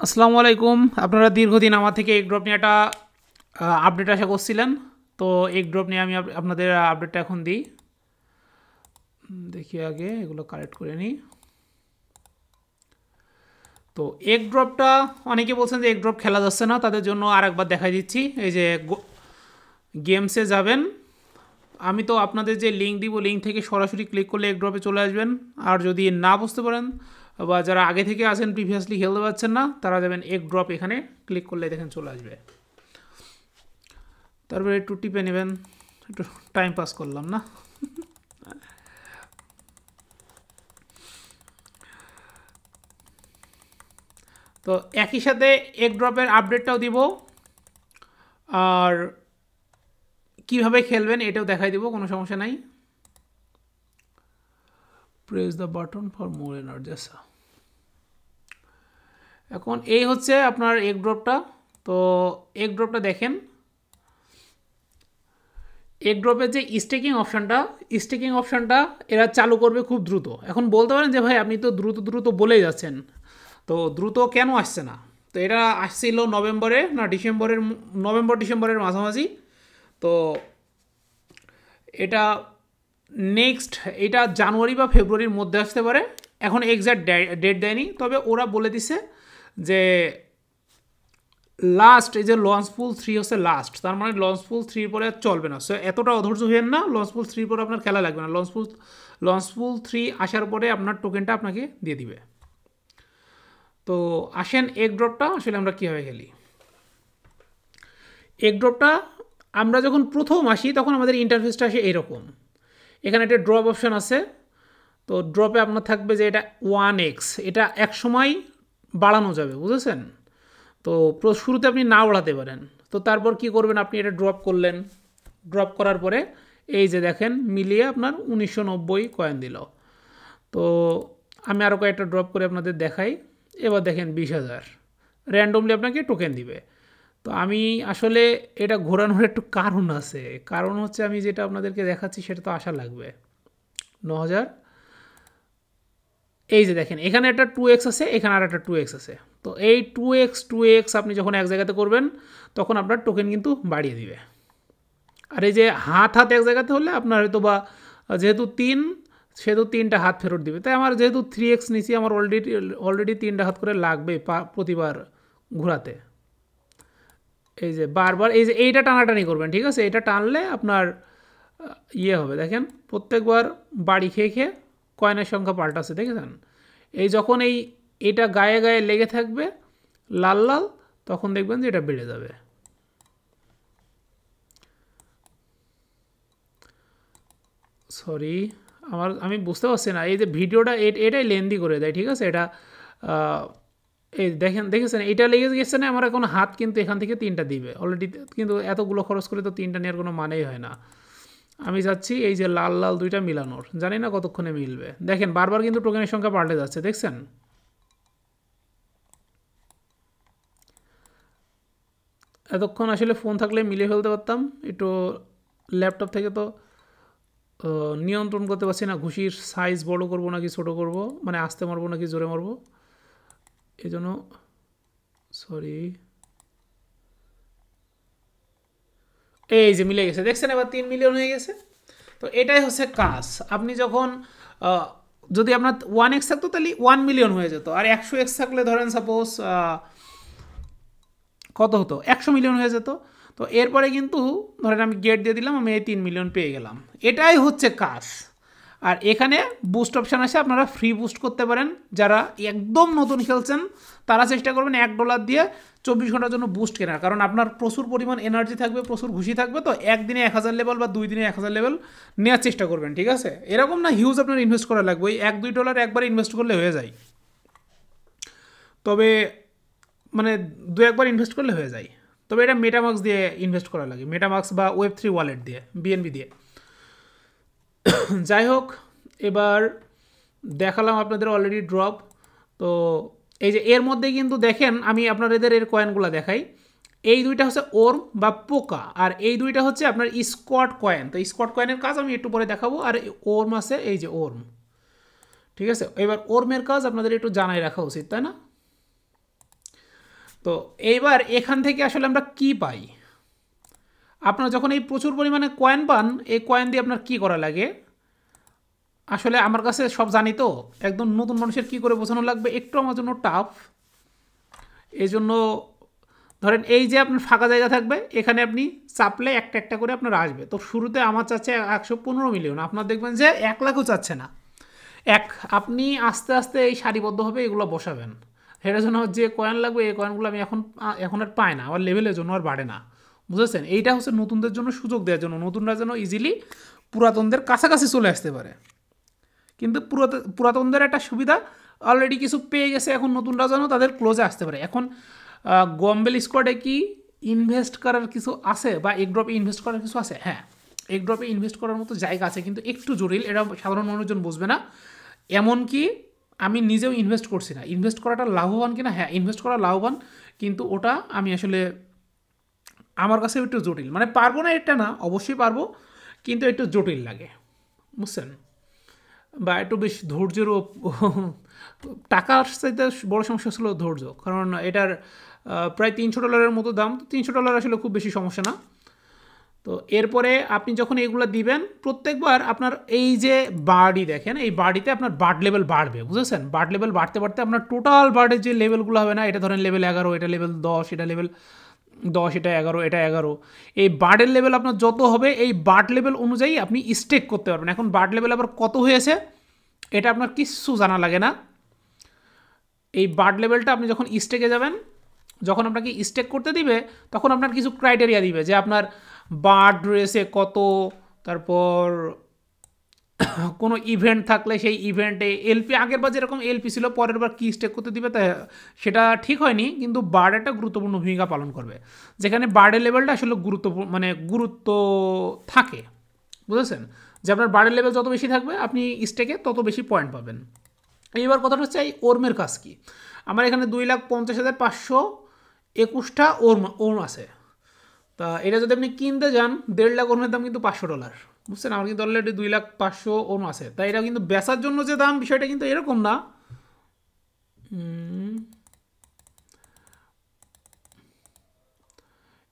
আসসালামু আলাইকুম। আপনারা দীর্ঘদিন আমার থেকে এগ ড্রপ নিয়ে একটা আপডেট আশা করছিলেন। তো এগ ড্রপ নিয়ে আমি আপনাদের আপডেটটা এখন দিই। দেখি আগে এগুলো কালেক্ট করে নিই। তো এগ ড্রপটা অনেকে বলছেন যে এগ ড্রপ খেলা যাচ্ছে না, তাদের জন্য আরেকবার দেখাই দিচ্ছি। এই যে গেমসে যাবেন, আমি তো আপনাদের যে লিঙ্ক দিব, লিঙ্ক থেকে সরাসরি ক্লিক করলে এগ ড্রপে চলে আসবেন। আর যদি না বুঝতে পারেন বা যারা আগে থেকে আছেন প্রিভিয়াসলি খেলতে পারছেন না, তারা যাবেন এগ ড্রপ, এখানে ক্লিক করলে দেখেন চলে আসবে। তারপরে একটু টিপে নেবেন, একটু টাইম পাস করলাম না। তো একই সাথে এগ ড্রপের আপডেটটাও দিব, আর কিভাবে খেলবেন এটাও দেখাই দিব, কোনো সমস্যা নাই। Press the button for more energy. এখন এই হচ্ছে আপনার এগ ড্রপটা। তো এগ ড্রপটা দেখেন, এগ ড্রপের যে স্টেকিং অপশানটা এরা চালু করবে খুব দ্রুত। এখন বলতে পারেন যে ভাই আপনি তো দ্রুত দ্রুত বলেই যাচ্ছেন, তো দ্রুত কেন আসছে না? তো এটা আসছিল নভেম্বরে না ডিসেম্বরের, নভেম্বর-ডিসেম্বরের মাঝামাঝি। তো এটা নেক্সট, এটা জানুয়ারি বা ফেব্রুয়ারির মধ্যে আসতে পারে। এখন এক্স্যাক্ট ডেট দেয়নি, তবে ওরা বলে দিছে যে লাস্ট, এই যে লঞ্চপুল 3 হচ্ছে লাস্ট, তার মানে লঞ্চপুল 3 পরে আর চলবে না। সো এতটা অধৈর্য হবেন না, লঞ্চপুল 3 পরে আপনার খেলা লাগবে না। লঞ্চপুল 3 আসার পরে আপনার টোকেনটা আপনাকে দিয়ে দিবে। তো আসেন এগ ড্রপটা আসলে আমরা কীভাবে খেলি। এগ ড্রপটা আমরা যখন প্রথম আসি তখন আমাদের ইন্টারফেসটা আসে এরকম। এখানে একটা ড্রপ অপশান আছে। তো ড্রপে আপনার থাকবে যে এটা 1x, এটা এক সময় বাড়ানো যাবে, বুঝেছেন? তো শুরুতে আপনি না বাড়াতে পারেন। তো তারপর কি করবেন, আপনি এটা ড্রপ করলেন, ড্রপ করার পরে এই যে দেখেন মিলিয়ে আপনার 1990 কয়েন দিল। তো আমি আরও কয়েকটা ড্রপ করে আপনাদের দেখাই। এবার দেখেন 20,000 র্যান্ডমলি আপনাকে টোকেন দিবে। তো আমি আসলে এটা ঘোরানোর একটু কারণ আছে, কারণ হচ্ছে আমি যেটা আপনাদেরকে দেখাচ্ছি সেটা তো আশা লাগবে। 9,000, এই যে দেখেন এখানে একটা 2x আছে, এখানে আর একটা 2x আছে। তো এই 2x আপনি যখন এক জায়গাতে করবেন তখন আপনার টোকেন কিন্তু বাড়িয়ে দিবে। আর এই যে হাত হাত এক জায়গাতে হলে আপনার হয়তো বা যেহেতু 3, সেহেতু 3টা হাত ফেরত দিবে। তাই আমার যেহেতু 3x নিছি, আমার অলরেডি 3টা হাত করে লাগবে প্রতিবার ঘোরাতে। এই যে বারবার এই যে এইটা টানাটানি করবেন, ঠিক আছে? এটা টানলে আপনার ইয়ে হবে, দেখেন প্রত্যেকবার বাড়ি খেয়ে খেয়ে কয়েনের সংখ্যা পাল্টাচ্ছে, দেখেছেন? এই যখন এটা গায়ে গায়ে লেগে থাকবে লাল লাল, তখন দেখবেন যে এটা বেড়ে যাবে। সরি, আমি বুঝতে পারছি না, এই যে ভিডিওটা এটাই লেন্দি করে দেয়, ঠিক আছে? এটা এই দেখেছেন এটা লেগে গেছে না? আমার এখন হাত কিন্তু এখান থেকে 3টা দিবে অলরেডি, কিন্তু এতগুলো খরচ করে তো 3টা নেওয়ার কোনো মানেই হয় না। আমি যাচ্ছি এই যে লাল লাল 2টা মিলানোর, জানি না কতক্ষণে মিলবে। দেখেন বারবার কিন্তু টোকেনের সংখ্যা পাল্টে যাচ্ছে, দেখছেন? এতক্ষণ আসলে ফোন থাকলে মিলিয়ে ফেলতে পারতাম, একটু ল্যাপটপ থেকে তো নিয়ন্ত্রণ করতে পারছি না, ঘুষির সাইজ বড় করব নাকি ছোট করব, মানে আস্তে মারবো নাকি জোরে মারবো, এই জন্য সরি। এই যে মিলে গেছে, দেখছেন? এবার 3 মিলিয়ন হয়ে গেছে। তো এটাই হচ্ছে কাজ। আপনি যখন যদি আপনার 1x থাকতো তাহলে 1 মিলিয়ন হয়ে যেত, আর 100x থাকলে ধরেন সাপোজ কত হতো, 100 মিলিয়ন হয়ে যেত। তো এরপরে কিন্তু ধরেন আমি গেট দিয়ে দিলাম, আমি এই 3 মিলিয়ন পেয়ে গেলাম। এটাই হচ্ছে কাজ। আর এখানে বুস্ট অপশান আছে, আপনারা ফ্রি বুস্ট করতে পারেন। যারা একদম নতুন খেলছেন তারা চেষ্টা করবেন $1 দিয়ে 24 ঘন্টার জন্য বুস্ট কেনার, কারণ আপনার প্রচুর পরিমাণ এনার্জি থাকবে, প্রচুর ঘুষি থাকবে। তো একদিনে 1000 লেভেল বা 2 দিনে 1000 লেভেল নেওয়ার চেষ্টা করবেন, ঠিক আছে? এরকম না হিউজ আপনার ইনভেস্ট করা লাগবে, ওই $1-2 একবার ইনভেস্ট করলে হয়ে যায়। তবে মানে 2-1বার ইনভেস্ট করলে হয়ে যায়। তবে এটা মেটামাক্স দিয়ে ইনভেস্ট করা লাগে, মেটামাক্স বা Web3 ওয়ালেট দিয়ে, বিএনবি দিয়ে। যাই হোক, এবার দেখালাম আপনাদের অলরেডি ড্রপ। তো এই যে এর মধ্যে কিন্তু দেখেন, আমি আপনাদের এর কয়েনগুলো দেখাই। এই 2টা হচ্ছে ওর্ম বা পোকা, আর এই 2টা হচ্ছে আপনার স্কোয়াড কয়েন। তো স্কোয়াড কয়েনের কাজ আমি একটু পরে দেখাবো। আর ওর্ম আছে, এই যে ওর্ম, ঠিক আছে? এবার ওর্মের কাজ আপনাদের একটু জানাই রাখা উচিত, তাই না? তো এইবার এখান থেকে আসলে আমরা কি পাই, আপনারা যখন এই প্রচুর পরিমাণে কয়েন পান, এই কয়েন দিয়ে আপনার কি করা লাগে, আসলে আমার কাছে সব জানি তো, একদম নতুন মানুষের কি করে বোঝানো লাগবে একটু আমার জন্য টাফ। এই জন্য ধরেন এই যে আপনার ফাঁকা জায়গা থাকবে, এখানে আপনি চাপলে একটা একটা করে আপনার আসবে। তো শুরুতে আমার চাচ্ছে 115 মিলিয়ন, আপনার দেখবেন যে 1 লাখও চাচ্ছে না। আপনি আস্তে আস্তে এই সারিবদ্ধভাবে এগুলো বসাবেন। সেটার জন্য যে কয়েন লাগবে এই কয়েনগুলো আমি এখন আর পাই না, আমার লেভেলের জন্য আর বাড়ে না, বুঝেছেন? এইটা হচ্ছে নতুনদের জন্য সুযোগ দেওয়ার জন্য, নতুনরা যেন ইজিলি পুরাতনদের কাছাকাছি চলে আসতে পারে। কিন্তু পুরাতনদের একটা সুবিধা, অলরেডি কিছু পেয়ে গেছে, এখন নতুনরা যেন তাদের ক্লোজে আসতে পারে। এখন গম্বেল স্কোয়াডে কি ইনভেস্ট করার কিছু আছে বা এগড্রপে ইনভেস্ট করার কিছু আছে? হ্যাঁ, এগড্রপে ইনভেস্ট করার মতো জায়গা আছে, কিন্তু একটু জটিল, এটা সাধারণ মানুষজন বুঝবে না। এমনকি আমি নিজেও ইনভেস্ট করছি না। ইনভেস্ট করাটা লাভবান কিনা, হ্যাঁ ইনভেস্ট করা লাভবান, কিন্তু ওটা আমি আসলে আমার কাছে একটু জটিল, মানে পারবো না এটা না, অবশ্যই পারবো, কিন্তু একটু জটিল লাগে, বুঝছেন? বা একটু বেশ ধৈর্যেরও টাকার সাথে বড় সমস্যা ছিল ধৈর্য, কারণ এটার প্রায় $300 মতো দাম। তো $300 আসলে খুব বেশি সমস্যা না। তো এরপরে আপনি যখন এইগুলো দিবেন, প্রত্যেকবার আপনার এই যে বার্ডই দেখেন, এই বার্ডিতে আপনার বার্ড লেভেল বাড়বে, বুঝেছেন? বার্ড লেভেল বাড়তে বাড়তে আপনার টোটাল বার্ডের যে লেভেলগুলো হবে না, এটা ধরেন লেভেল 11, এটা লেভেল 10, এটা লেভেল 10, এটা 11, এটা 11, এই বার্ডের লেভেল আপনার যত হবে এই বার্ড লেভেল অনুযায়ী আপনি স্টেক করতে পারবেন। এখন বার্ড লেভেল আবার কত হয়েছে এটা আপনার কিছু জানা লাগে না। এই বার্ড লেভেলটা আপনি যখন স্টেকে যাবেন, যখন আপনাকে স্টেক করতে দিবে, তখন আপনার কিছু ক্রাইটেরিয়া দিবে যে আপনার বার্ড রয়েছে কত, তারপর কোনো ইভেন্ট থাকলে সেই ইভেন্টে এলপি, আগের বার যেরকম এলপি ছিল পরের বার কী স্টেক করতে দিবে, তাই সেটা ঠিক হয়নি, কিন্তু বার্ড একটা গুরুত্বপূর্ণ ভূমিকা পালন করবে, যেখানে বার্ডের লেভেলটা আসলে গুরুত্ব থাকে, বুঝেছেন? যে আপনার বার্ডের লেভেল যত বেশি থাকবে আপনি স্টেকে তত বেশি পয়েন্ট পাবেন। এইবার কথাটা হচ্ছে এই ওর্মের কাজ কি। আমার এখানে 2,50,521টা ওর্ম আছে। তা এটা যদি আপনি কিনতে যান, 1.5 লাখ ওর্মের দাম কিন্তু $500, বুঝছেন? আমার কিন্তু অলরেডি 2,05,000 ওর্ম আছে। তাই এটা কিন্তু বেচার জন্য যে দাম, বিষয়টা কিন্তু এরকম না।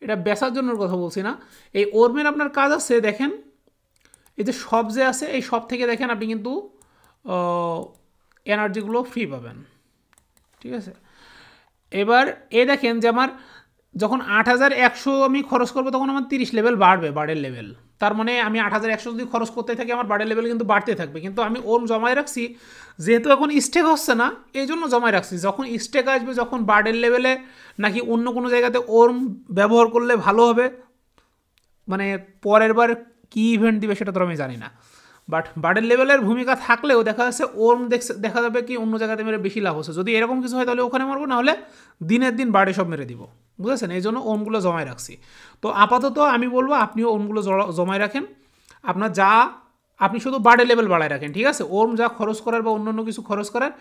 এটা বেচার জন্য কথা বলছি না। এই ওর্মের আপনার কাজ আছে, দেখেন এই যে সব যে আছে, এই সব থেকে দেখেন আপনি কিন্তু এনার্জিগুলো ফ্রি পাবেন, ঠিক আছে? এবার দেখেন যে আমার যখন 8,100 আমি খরচ করবো, তখন আমার 30 লেভেল বাড়বে, বার্ডের লেভেল। তার মানে আমি 8,100 যদি খরচ করতে থাকি, আমার বার্ডের লেভেল কিন্তু বাড়তে থাকবে। কিন্তু আমি ওর্ম জমায় রাখছি, যেহেতু এখন স্টেক হচ্ছে না, এই জন্য জমায় রাখছি। যখন স্টেক আসবে, যখন বার্ডের লেভেলে নাকি অন্য কোনো জায়গাতে ওর্ম ব্যবহার করলে ভালো হবে, মানে পরের বার কী ইভেন্ট দিবে সেটা তো আমি জানি না, বাট বার্ডের লেভেলের ভূমিকা থাকলেও দেখা যাচ্ছে ওর্ম দেখা যাবে কি অন্য জায়গাতে মেরে বেশি লাভ হচ্ছে। যদি এরকম কিছু হয় তাহলে ওখানে মারবো, নাহলে দিনের দিন বার্ডে সব মেরে দিব, বুঝেছেন? এই জন্য ওর্মগুলো জমায় রাখছি। তো আপাতত আমি বলবো আপনিও ওর্মগুলো জমায় রাখেন। আপনি শুধু বার্ডের লেভেল বাড়ায় রাখেন, ঠিক আছে? ওর্ম যা খরচ করার বা অন্যান্য কিছু খরচ করার,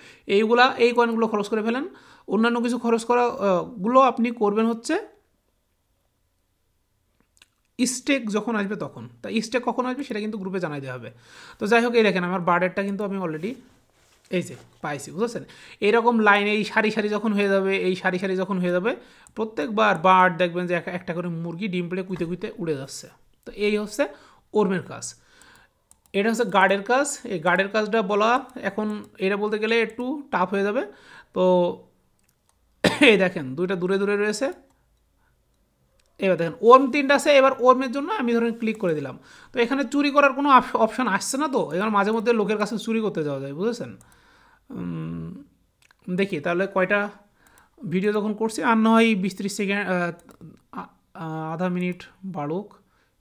এই কয়েনগুলো খরচ করে ফেলেন। অন্যান্য কিছু খরচ করা গুলো আপনি করবেন হচ্ছে স্টেক যখন আসবে তখন। তা স্টেক কখন আসবে সেটা কিন্তু গ্রুপে জানাই দেওয়া হবে। তো যাই হোক, এই দেখেন আমার বার্ডেরটা কিন্তু আমি অলরেডি এই যে পাইছি, বুঝেছেন? এইরকম লাইন, এই সারি সারি যখন হয়ে যাবে, প্রত্যেকবার বার্ড দেখবেন যে একটা করে মুরগি ডিম পেড়ে কুইতে কুইতে উড়ে যাচ্ছে। তো এই হচ্ছে ওর্মের কাজ। এটা হচ্ছে গার্ডের কাজ। এই গার্ডের কাজটা বলা এখন এটা বলতে গেলে একটু টাফ হয়ে যাবে। তো এই দেখেন দুইটা দূরে দূরে রয়েছে। এবার দেখেন ওর্ম 3টা আছে। এবার ওর্মের জন্য আমি ধরেন ক্লিক করে দিলাম। তো এখানে চুরি করার কোনো অপশান আসছে না। তো এখানে মাঝে মধ্যে লোকের কাছে চুরি করতে যাওয়া যায়, বুঝেছেন? দেখি তাহলে কয়টা ভিডিও যখন করছি, আর নয় 20-30 সেকেন্ড, আধা মিনিট বাড়ুক,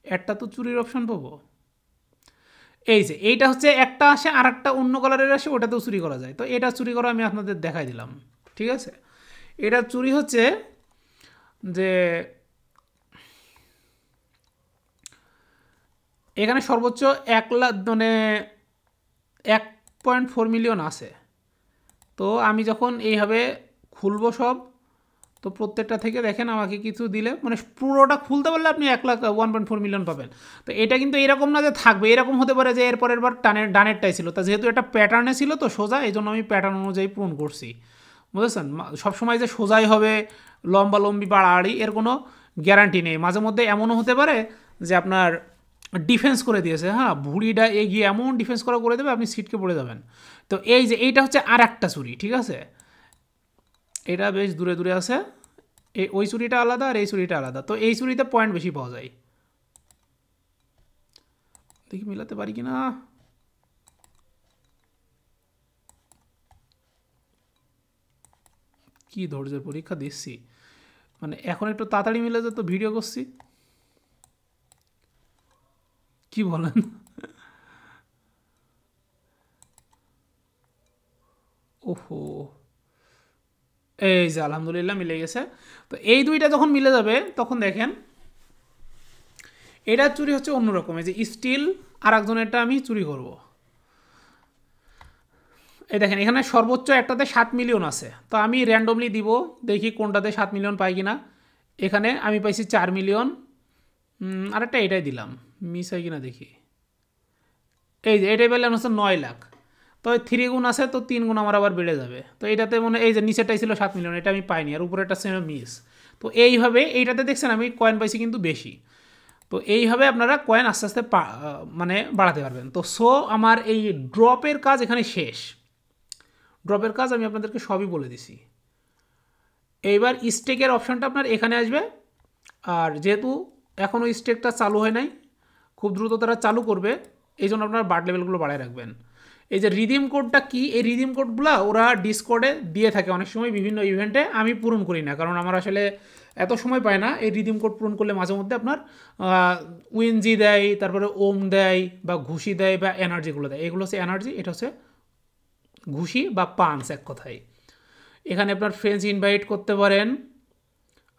একটা তো চুরির অপশান পাবো। এই যে এইটা হচ্ছে একটা আসে, আর একটা অন্য কালারের আসে, ওটাতেও চুরি করা যায়। তো এটা চুরি করা আমি আপনাদের দেখাই দিলাম, ঠিক আছে? এটা চুরি হচ্ছে যে এখানে সর্বোচ্চ 1 লাখ, মানে 1.4 মিলিয়ন আছে। তো আমি যখন এইভাবে খুলবো সব, তো প্রত্যেকটা থেকে দেখেন আমাকে কিছু দিলে, মানে পুরোটা খুলতে পারলে আপনি 1.4 মিলিয়ন পাবেন। তো এটা কিন্তু এরকম না যে থাকবে, এরকম হতে পারে যে এরপরের বার ডানেরটাই ছিল। তা যেহেতু এটা প্যাটার্নে ছিল তো সোজা, এই জন্য আমি প্যাটার্ন অনুযায়ী পূরণ করছি, বুঝেছেন? সবসময় যে সোজাই হবে, লম্বালম্বি বাড়াবাড়ি এর কোনো গ্যারান্টি নেই। মাঝে মধ্যে এমনও হতে পারে যে আপনার ডিফেন্স করে দিয়েছে, হ্যাঁ, ভুঁড়িটা এগিয়ে এমন ডিফেন্স করে দেবে আপনি সিটকে পড়ে যাবেন। তো এই যে এইটা হচ্ছে আর একটা চুরি, ঠিক আছে, এটা বেশ দূরে দূরে আছে, ওই চুরিটা আলাদা আর এই চুরিটা আলাদা। তো এই চুরিতে পয়েন্ট বেশি পাওয়া যায়, দেখি মিলাতে পারি কি না। কি ধৈর্যের পরীক্ষা দিচ্ছি, মানে এখন একটু তাড়াতাড়ি মিলে যেত ভিডিও করছি, কি বলেন? ওহো, এই যে আলহামদুলিল্লাহ মিলে গেছে। তো এই দুইটা যখন মিলে যাবে তখন দেখেন এটার চুরি হচ্ছে অন্যরকম। এই যে স্টিল আর একজনেরটা আমি চুরি করব, এই দেখেন এখানে সর্বোচ্চ একটাতে 7 মিলিয়ন আছে। তো আমি র্যান্ডমলি দিব, দেখি কোনটাতে 7 মিলিয়ন পাই কিনা। এখানে আমি পাইছি 4 মিলিয়ন, আরেকটা এটাই দিলাম, মিস হয় কিনা দেখি। এই যে এটাই পেলাম হচ্ছে 9 লাখ। তো 3 গুণ আছে, তো 3 গুণ আমার আবার বেড়ে যাবে। তো এইটাতে মনে এই যে নিচেরটাই ছিল 7 মিলিয়ন, এটা আমি পাইনি, আর উপরেরটা ছিল মিস। তো এইভাবে এইটাতে দেখছেন আমি কয়েন পাইছি কিন্তু বেশি। তো এইভাবে আপনারা কয়েন আস্তে আস্তে মানে বাড়াতে পারবেন। তো আমার এই ড্রপের কাজ এখানে শেষ। ড্রপের কাজ আমি আপনাদেরকে সবই বলে দিছি। এইবার স্টেকের অপশানটা আপনার এখানে আসবে, আর যেহেতু এখনও স্টেকটা চালু হয় নাই, খুব দ্রুত তারা চালু করবে, এই জন্য আপনার বার্ড লেভেলগুলো বাড়ায় রাখবেন। এই যে রিডিম কোডটা কি, এই রিডিম কোডগুলো ওরা ডিসকর্ডে দিয়ে থাকে অনেক সময় বিভিন্ন ইভেন্টে, আমি পূরণ করি না কারণ আমার আসলে এত সময় পায় না। এই রিডিম কোড পূরণ করলে মাঝে মধ্যে আপনার উইনজি দেয়, তারপরে ওম দেয় বা ঘুষি দেয় বা এনার্জিগুলো দেয়। এগুলো হচ্ছে এনার্জি, এটা হচ্ছে ঘুষি বা পাঞ্চ এক কথায়। এখানে আপনার ফ্রেন্ডস ইনভাইট করতে পারেন।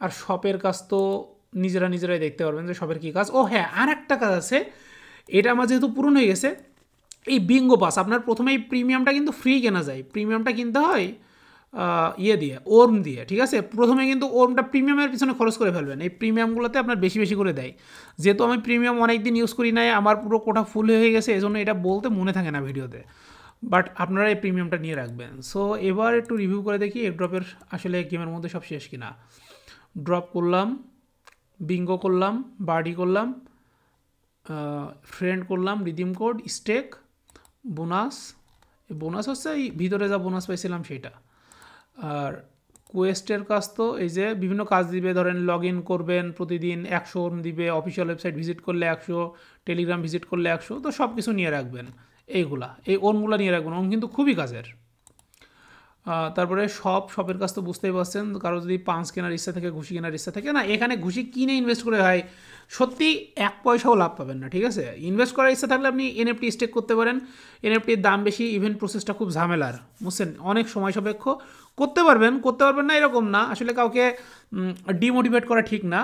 আর শপের কাজ তো নিজেরাই দেখতে পারবেন যে শপের কী কাজ। ও হ্যাঁ, আর একটা কাজ আছে, এটা আমার যেহেতু পূরণ হয়ে গেছে, এই বিঙ্গো পাস আপনার প্রথমে এই প্রিমিয়ামটা কিন্তু ফ্রি কেনা যায়, প্রিমিয়ামটা কিনতে হয় ইয়ে দিয়ে, ওর্ম দিয়ে, ঠিক আছে। প্রথমে কিন্তু ওর্মটা প্রিমিয়ামের পিছনে খরচ করে ফেলবেন, এই প্রিমিয়ামগুলোতে আপনার বেশি বেশি করে দেয়। যেহেতু আমি প্রিমিয়াম অনেক দিন ইউজ করি নাই, আমার পুরো কোটা ফুল হয়ে গেছে, এজন্য এটা বলতে মনে থাকে না ভিডিওতে, বাট আপনারা এই প্রিমিয়ামটা নিয়ে রাখবেন। সো এবার একটু রিভিউ করে দেখি এয়ারড্রপের আসলে গেমের মধ্যে সব শেষ কিনা। ড্রপ করলাম, বিঙ্গো করলাম, বার্ডি করলাম, ফ্রেন্ড করলাম, redeem code, stake, bonus. Bonus হচ্ছে এই ভিতরে যা বোনাস পাইছিলাম সেটা। আর কোয়েস্টের কাজ তো এই যে বিভিন্ন কাজ দিবে, ধরেন লগ ইন করবেন প্রতিদিন 100 দিবে, অফিসিয়াল ওয়েবসাইট ভিজিট করলে 100, টেলিগ্রাম ভিজিট করলে 100, তো সব কিছু নিয়ে রাখবেন। এইগুলা এই ওনগুলো নিয়ে রাখবেন, ওন কিন্তু খুবই কাজের। তারপরে শপের কাজ তো বুঝতেই পারছেন, কারো যদি পাঁচ কেনার ইচ্ছা থাকে, ঘুষি কেনার ইচ্ছা থাকে না, এখানে ঘুষি কিনে ইনভেস্ট করে হয় সত্যি 1 পয়সাও লাভ পাবেন না, ঠিক আছে। ইনভেস্ট করার ইচ্ছা থাকলে আপনি এনএফটি স্টেক করতে পারেন, এনএফটির দাম বেশি, ইভেন্ট প্রসেসটা খুব ঝামেলার, বুঝছেন, অনেক সময় সাপেক্ষ। করতে পারবেন না এরকম না, আসলে কাউকে ডিমোটিভেট করা ঠিক না।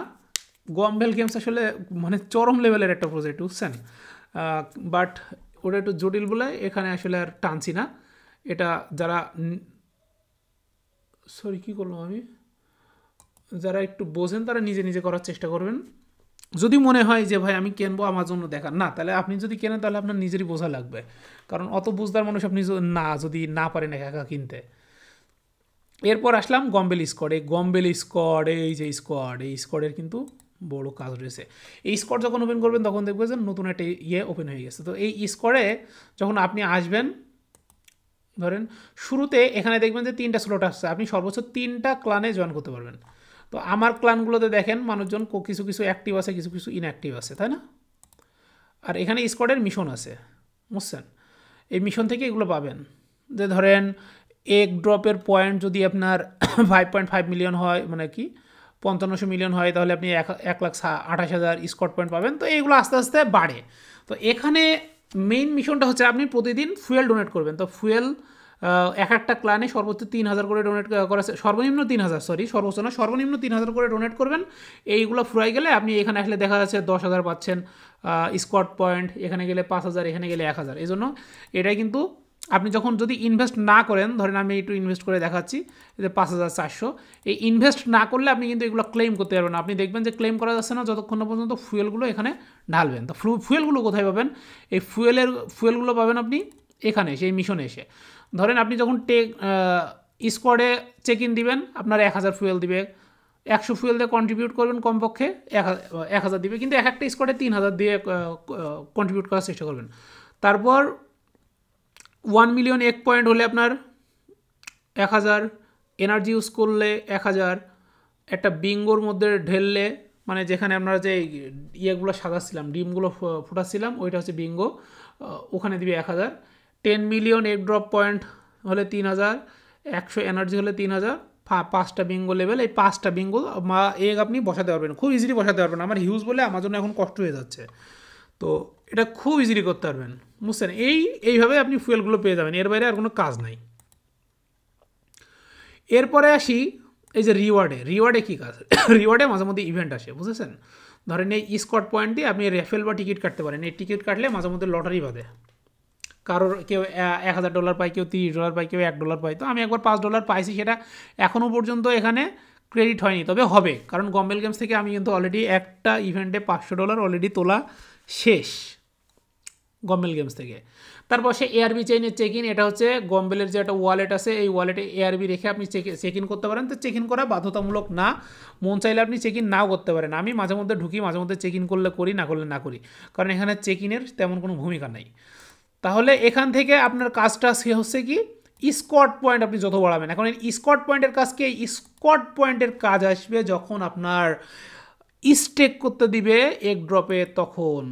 গম্বেল গেমস আসলে মানে চরম লেভেলের একটা প্রজেক্ট, বুঝছেন, বাট ওটা একটু জটিল বলে এখানে আসলে আর টানছি না। এটা যারা কী করলাম আমি, যারা একটু বোঝেন তারা নিজে করার চেষ্টা করবেন। যদি মনে হয় যে ভাই আমি কিনবো আমার জন্য দেখান, না, তাহলে আপনি যদি কেনেন তাহলে আপনার নিজেরই বোঝা লাগবে, কারণ অত বুঝদার মানুষ আপনি যদি না পারেন একা কিনতে। এরপর আসলাম গম্বেল স্কোয়াড। এই যে স্কোয়াডের কিন্তু বড় কাজ রয়েছে। এই স্কোয়াড যখন ওপেন করবেন তখন দেখবেন যে নতুন একটা ওপেন হয়ে গেছে। তো এই স্কোয়াডে যখন আপনি আসবেন, ধরেন শুরুতে এখানে দেখবেন যে 3টা স্লট আসছে, আপনি সর্বোচ্চ 3টা ক্লানে জয়েন করতে পারবেন। তো আমার ক্লানগুলোতে দেখেন মানুষজন কিছু অ্যাক্টিভ আছে, কিছু ইনঅ্যাক্টিভ আছে, তাই না। আর এখানে স্কোয়াডের মিশন আছে, বুঝছেন, এই মিশন থেকে এগুলো পাবেন। যে ধরেন এক ড্রপের পয়েন্ট যদি আপনার 5.5 মিলিয়ন হয়, মানে কি 5500 মিলিয়ন হয়, তাহলে আপনি 1,28,000 স্কোয়াড পয়েন্ট পাবেন। তো এইগুলো আস্তে আস্তে বাড়ে। তো এখানে মেইন মিশনটা হচ্ছে আপনি প্রতিদিন ফুয়েল ডোনেট করবেন। তো ফুয়েল একটা ক্লানে সর্বোচ্চ 3,000 করে ডোনেট করা, সর্বনিম্ন 3,000, সর্বোচ্চ না, সর্বনিম্ন 3,000 করে ডোনেট করবেন। এইগুলো ফুরাই গেলে আপনি এখানে আসলে দেখা যাচ্ছে 10,000 পাচ্ছেন স্কোয়াড পয়েন্ট, এখানে গেলে 5,000, এখানে গেলে 1,000। এই জন্য এটাই কিন্তু আপনি যখন যদি ইনভেস্ট না করেন, ধরেন আমি একটু ইনভেস্ট করে দেখাচ্ছি, যে 5,400, এই ইনভেস্ট না করলে আপনি কিন্তু এগুলো ক্লেম করতে পারবেন না। আপনি দেখবেন যে ক্লেম করা যাচ্ছে না যতক্ষণ না পর্যন্ত ফুয়েলগুলো এখানে ঢালবেন। তো ফুয়েলগুলো কোথায় পাবেন? এই ফুয়েলগুলো পাবেন আপনি এখানে সেই মিশনে এসে। ধরেন আপনি যখন স্কোয়াডে চেক ইন দিবেন, আপনার 1,000 ফুয়েল দিবে, 100 ফুয়েল দিয়ে কন্ট্রিবিউট করবেন কমপক্ষে 1000 দিবে, কিন্তু এক একটা স্কোয়াডে 3000 দিয়ে কন্ট্রিবিউট করার চেষ্টা করবেন। তারপর 1 মিলিয়ন এক পয়েন্ট হলে আপনার 1000, এনার্জি ইউজ করলে 1000, একটা বিঙ্গোর মধ্যে ঢেললে মানে যেখানে আপনারা যে ইয়েগুলো সাজাচ্ছিলাম, ডিমগুলো ফুটাচ্ছিলাম, ওইটা হচ্ছে বিঙ্গো, ওখানে দিবে 1000। 10 মিলিয়ন এক ড্রপ পয়েন্ট হলে 3000, 100 এনার্জি হলে 3000, 5টা বিঙ্গো লেভেল, এই 5টা বিঙ্গো এগ আপনি বসাতে পারবেন, খুব ইজিলি বসাতে পারবেন। আমার হিউজ বলে আমার জন্য এখন কষ্ট হয়ে যাচ্ছে, তো এটা খুব ইজিলি করতে পারবেন, বুঝছেন? এইভাবে আপনি ফুয়েলগুলো পেয়ে যাবেন, এর বাইরে আর কোনো কাজ নাই। এরপরে আসি এই যে রিওয়ার্ডে কী কাজ? রিওয়ার্ডে মাঝে মধ্যে ইভেন্ট আসে, বুঝেছেন? ধরেন এই স্কট পয়েন্ট দিয়ে আপনি রেফেল বা টিকিট কাটতে পারেন, এই টিকিট কাটলে মাঝে মধ্যে লটারি বাঁধে, কারোর কেউ $1000 পায়, কেউ $30 পায়, কেউ $1 পায়। তো আমি একবার $5 পাইছি, সেটা এখনও পর্যন্ত এখানে ক্রেডিট হয়নি, তবে হবে, কারণ গম্বেল গেমস থেকে আমি কিন্তু অলরেডি একটা ইভেন্টে $500 অলরেডি তোলা শেষ গম্বেল গেমস থেকে। তারপর সে এআরবি চেইনের চেক ইন, এটা হচ্ছে গম্বেলের যে একটা ওয়ালেট আছে, এই ওয়ালেটে এআরবি রেখে আপনি চেক ইন করতে পারেন। তো চেক ইন করা বাধ্যতামূলক না, মন চাইলে আপনি চেক ইন নাও করতে পারেন। আমি মাঝে মধ্যে ঢুকি, মাঝে মধ্যে চেক ইন করলে করি, না করলে না করি, কারণ এখানে চেক ইনের তেমন কোনো ভূমিকা নেই। তাহলে এখান থেকে আপনার কাজটা সে হচ্ছে কি, স্কট পয়েন্ট আপনি যত বাড়াবেন। এখন এই স্কট পয়েন্টের কাজ কি? স্কট পয়েন্টের কাজ আসবে যখন আপনার স্টেক করতে দিবে এক ড্রপে, তখন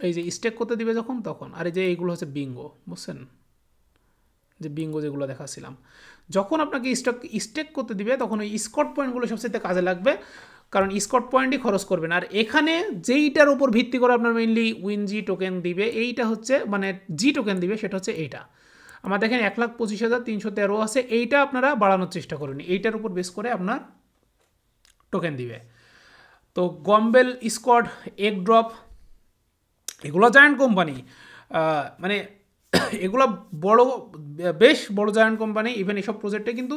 এই যে স্টেক করতে দিবে যখন, তখন। আর এই যে এইগুলো হচ্ছে বিঙ্গো, বুঝছেন? যে বিঙ্গো যেগুলো দেখাচ্ছিলাম, যখন আপনাকে স্টেক করতে দিবে তখন ওই স্কট পয়েন্টগুলো সবচেয়ে কাজে লাগবে, কারণ স্কট পয়েন্টই খরচ করবেন। আর এখানে যেইটার উপর ভিত্তি করে আপনার মেইনলি উইনজি টোকেন দিবে, এইটা হচ্ছে মানে জি টোকেন দিবে, সেটা হচ্ছে এইটা। আমার দেখেন 1,25,313 আছে, এইটা আপনারা বাড়ানোর চেষ্টা করুন, এইটার উপর বেস করে আপনার টোকেন দিবে। তো গম্বেল স্কট এক ড্রপ, এগুলো জায়ান্ট কোম্পানি, মানে এগুলো বড়, বেশ বড় জায়ান্ট কোম্পানি। ইভেন এইসব প্রজেক্টে কিন্তু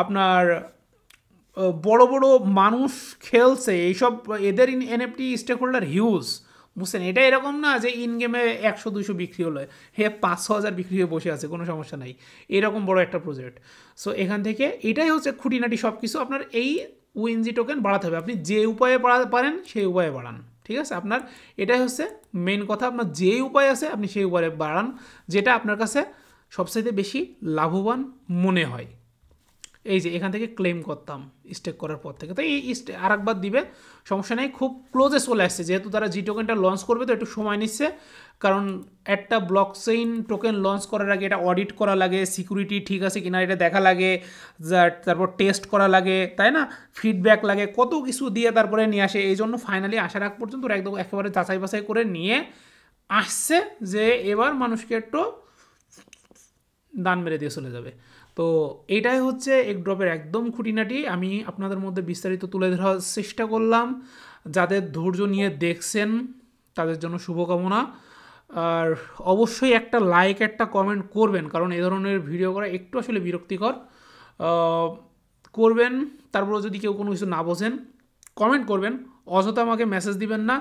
আপনার বড় বড় মানুষ খেলছে এইসব, এদের এনএফটি স্টেক হোল্ডার হিউজ, বুঝছেন? এটা এরকম না যে ইন গেমে 100-200 বিক্রি হলো, 500,000 বিক্রি হয়ে বসে আছে, কোনো সমস্যা নাই, এরকম বড় একটা প্রজেক্ট। সো এখান থেকে এটাই হচ্ছে খুঁটিনাটি সব কিছু। আপনার এই ওএনজি টোকেন বাড়াতে হবে, আপনি যে উপায়ে বাড়াতে পারেন সেই উপায়ে বাড়ান, ঠিক আছে? আপনার এটাই হচ্ছে মেন কথা, আপনার যে উপায় আছে আপনি সেই উপায়ে বাড়ান, যেটা আপনার কাছে সবচাইতে বেশি লাভবান মনে হয়। এই যে এখান থেকে ক্লেম করতাম স্টেক করার পর থেকে, তো এই আর একবার দিবে, সমস্যা নেই, খুব ক্লোজে চলে আসছে। যেহেতু তারা জি টোকেনটা লঞ্চ করবে, তো একটু সময় নিচ্ছে, কারণ একটা ব্লকচেইন টোকেন লঞ্চ করার আগে এটা অডিট করা লাগে, সিকিউরিটি ঠিক আছে কিনা এটা দেখা লাগে, তারপর টেস্ট করা লাগে, তাই না? ফিডব্যাক লাগে, কত কিছু দিয়ে তারপরে নিয়ে আসে। এই জন্য ফাইনালি আসার আগ পর্যন্ত একদম একেবারে যাচাই বাছাই করে নিয়ে আসছে, যে এবার মানুষকে একটু দান মেরে দিয়ে চলে যাবে। তো এটাই হচ্ছে এক ড্রপের একদম খুঁটিনাটি, আমি আপনাদের মধ্যে বিস্তারিত তুলে ধরার চেষ্টা করলাম। যাদের ধৈর্য নিয়ে দেখছেন তাদের জন্য শুভকামনা। আর অবশ্যই একটা লাইক, একটা কমেন্ট করবেন, কারণ এই ধরনের ভিডিও করা একটু আসলে বিরক্তিকর, করবেন। তারপরে যদি কেউ কোনো কিছু না বোঝেন কমেন্ট করবেন, অযথা আমাকে মেসেজ দিবেন না।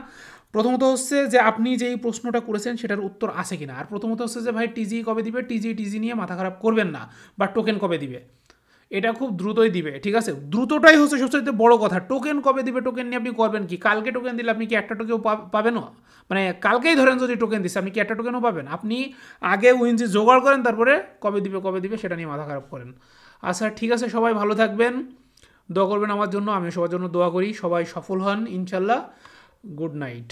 প্রথমত হচ্ছে যে আপনি যেই প্রশ্নটা করেছেন সেটার উত্তর আছে কিনা, আর প্রথমত হচ্ছে যে ভাই টিজি কবে দিবে, টিজি নিয়ে মাথা খারাপ করবেন না, বা টোকেন কবে দিবে, এটা খুব দ্রুতই দিবে, ঠিক আছে? দ্রুতটাই হচ্ছে সবচেয়ে বড় কথা। টোকেন কবে দিবে, টোকেন নিয়ে আপনি করবেন কি? কালকে টোকেন দিলে আপনি কি একটা টোকেও পাবেনও? মানে কালকেই ধরেন যদি টোকেন দিচ্ছে, আপনি কি একটা টোকেনও পাবেন? আপনি আগে উইনজি জোগাড় করেন, তারপরে কবে দিবে সেটা নিয়ে মাথা খারাপ করেন। আচ্ছা ঠিক আছে, সবাই ভালো থাকবেন, দোয়া করবেন আমার জন্য, আমি সবার জন্য দোয়া করি, সবাই সফল হন ইনশাল্লাহ। Good night.